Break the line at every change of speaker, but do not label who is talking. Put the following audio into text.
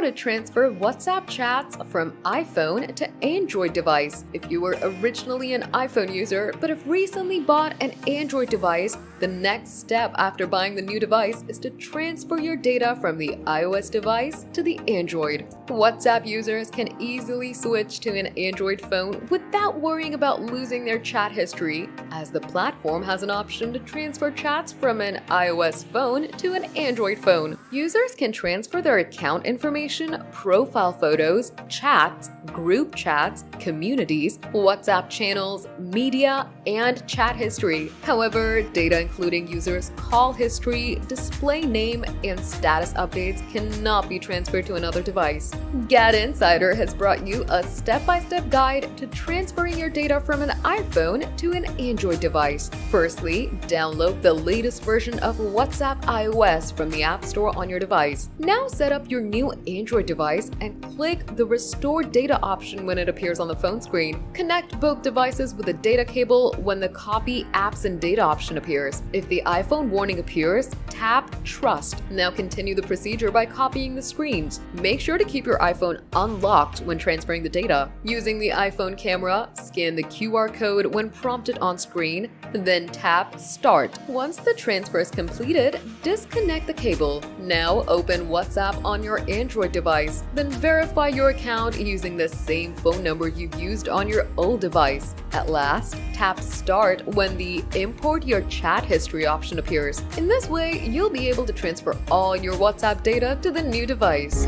to transfer WhatsApp chats from iPhone to Android device. If you were originally an iPhone user but have recently bought an Android device, the next step after buying the new device is to transfer your data from the iOS device to the Android. WhatsApp users can easily switch to an Android phone without worrying about losing their chat history, as the platform has an option to transfer chats from an iOS phone to an Android phone. Users can transfer their account information, profile photos, chats, group chats, communities, WhatsApp channels, media, and chat history. However, data including users' call history, display name, and status updates cannot be transferred to another device. Get Insider has brought you a step-by-step guide to transferring your data from an iPhone to an Android device. Firstly, download the latest version of WhatsApp iOS from the App Store on your device. Now set up your new Android device and click the Restore Data option when it appears on the phone screen. Connect both devices with a data cable when the Copy Apps and Data option appears. If the iPhone warning appears, tap Trust. Now continue the procedure by copying the screens. Make sure to keep your iPhone unlocked when transferring the data. Using the iPhone camera, scan the QR code when prompted on screen, then tap Start. Once the transfer is completed, disconnect the cable. Now open WhatsApp on your Android device, then verify your account using the same phone number you used on your old device. At last, tap Start when the Import Your Chat History option appears. In this way, you'll be able to transfer all your WhatsApp data to the new device.